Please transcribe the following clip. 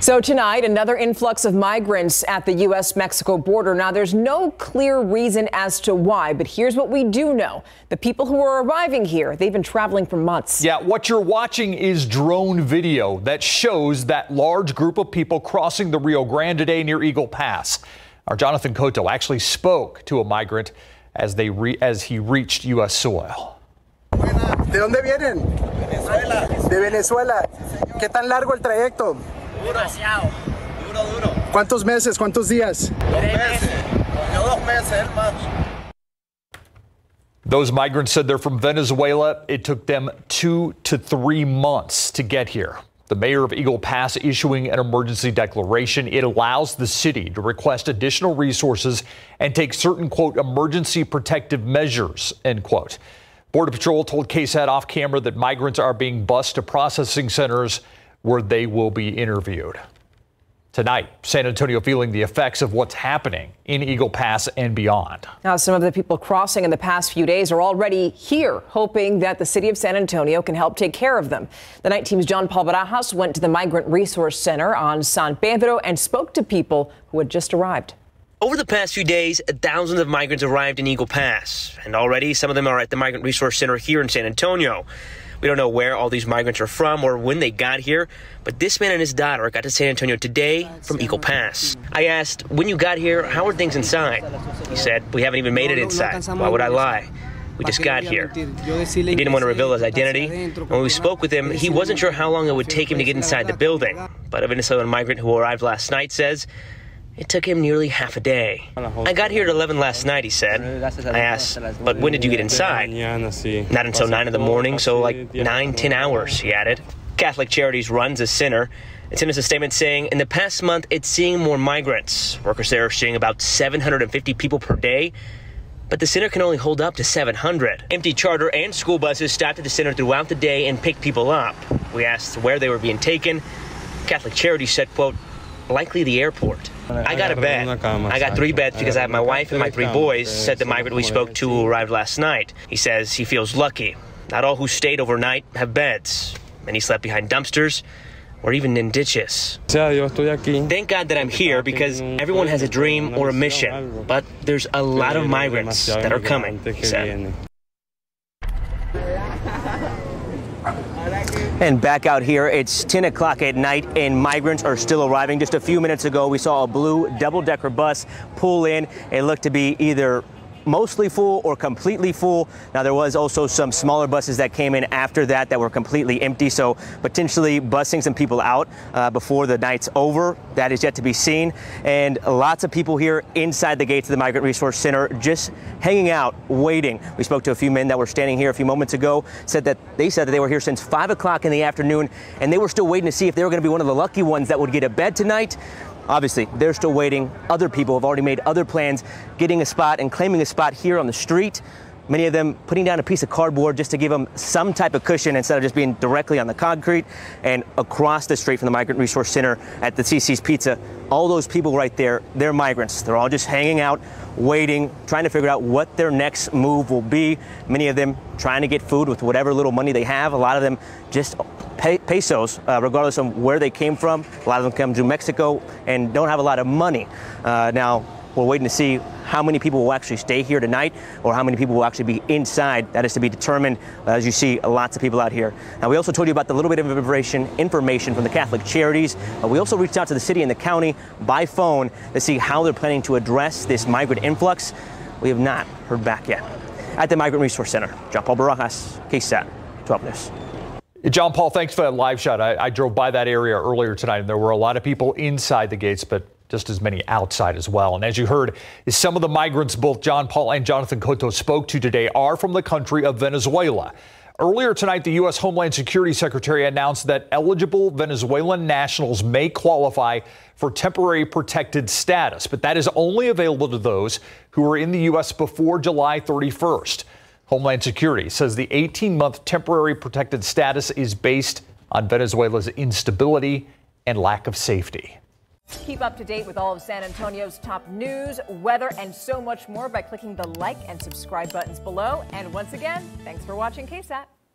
So tonight, another influx of migrants at the U.S. Mexico border. Now, there's no clear reason as to why, but here's what we do know. The people who are arriving here, they've been traveling for months. Yeah, what you're watching is drone video that shows that large group of people crossing the Rio Grande today near Eagle Pass. Our Jonathan Cotto actually spoke to a migrant as he reached U.S. soil. ¿De dónde vienen? Venezuela. De Venezuela. ¿Qué tan largo el trayecto? Demasiado. Duro. ¿Cuántos meses? ¿Cuántos días? 2 meses. Yo 2 meses, hermano. Those migrants said they're from Venezuela. It took them 2 to 3 months to get here. The mayor of Eagle Pass issuing an emergency declaration. It allows the city to request additional resources and take certain, quote, emergency protective measures, end quote. Border Patrol told KSAT off camera that migrants are being bused to processing centers where they will be interviewed. Tonight, San Antonio feeling the effects of what's happening in Eagle Pass and beyond. Now, some of the people crossing in the past few days are already here, hoping that the city of San Antonio can help take care of them. The night team's John Paul Barajas went to the Migrant Resource Center on San Pedro and spoke to people who had just arrived. Over the past few days, thousands of migrants arrived in Eagle Pass, and already some of them are at the Migrant Resource Center here in San Antonio. We don't know where all these migrants are from or when they got here, but this man and his daughter got to San Antonio today from Eagle Pass. I asked, when you got here, how are things inside? He said, we haven't even made it inside. Why would I lie? We just got here. He didn't want to reveal his identity. When we spoke with him, he wasn't sure how long it would take him to get inside the building. But a Venezuelan migrant who arrived last night says it took him nearly half a day. I got here at 11 last night, he said. I asked, but when did you get inside? Not until 9 in the morning, so like 9-10 hours, he added. Catholic Charities runs a center. It sent us a statement saying, in the past month, it's seeing more migrants. Workers there are seeing about 750 people per day, but the center can only hold up to 700. Empty charter and school buses stopped at the center throughout the day and picked people up. We asked where they were being taken. Catholic Charities said, quote, likely the airport. I got a bed. I got 3 beds because I have my wife and my 3 boys, said the migrant we spoke to who arrived last night. He says he feels lucky. Not all who stayed overnight have beds. Many slept behind dumpsters or even in ditches. Thank God that I'm here because everyone has a dream or a mission. But there's a lot of migrants that are coming, he said. And back out here, it's 10 o'clock at night and migrants are still arriving. Just a few minutes ago, we saw a blue double-decker bus pull in. It looked to be either mostly full or completely full. Now, there was also some smaller buses that came in after that were completely empty, so potentially busing some people out before the night's over. That is yet to be seen. And lots of people here inside the gates of the Migrant Resource Center just hanging out, waiting. We spoke to a few men that were standing here a few moments ago, said that they were here since 5 o'clock in the afternoon, and they were still waiting to see if they were going to be one of the lucky ones that would get a bed tonight. Obviously, they're still waiting. Other people have already made other plans, getting a spot and claiming a spot here on the street. Many of them putting down a piece of cardboard just to give them some type of cushion instead of just being directly on the concrete. And across the street from the Migrant Resource Center at the CC's Pizza, all those people right there, they're migrants. They're all just hanging out, waiting, trying to figure out what their next move will be. Many of them trying to get food with whatever little money they have. A lot of them just pesos, regardless of where they came from. A lot of them come to Mexico and don't have a lot of money. Now, we're waiting to see how many people will actually stay here tonight or how many people will actually be inside. That is to be determined. As you see, lots of people out here. Now, we also told you about the little bit of information from the Catholic Charities. We also reached out to the city and the county by phone to see how they're planning to address this migrant influx. We have not heard back yet. At the Migrant Resource Center, John Paul Barajas, KSAT 12 News. John Paul, thanks for that live shot. I drove by that area earlier tonight, and there were a lot of people inside the gates, but just as many outside as well. And as you heard, some of the migrants both John Paul and Jonathan Cotto spoke to today are from the country of Venezuela. Earlier tonight, the U.S. Homeland Security Secretary announced that eligible Venezuelan nationals may qualify for temporary protected status, but that is only available to those who are in the U.S. before July 31st. Homeland Security says the 18-month temporary protected status is based on Venezuela's instability and lack of safety. Keep up to date with all of San Antonio's top news, weather, and so much more by clicking the like and subscribe buttons below. And once again, thanks for watching KSAT.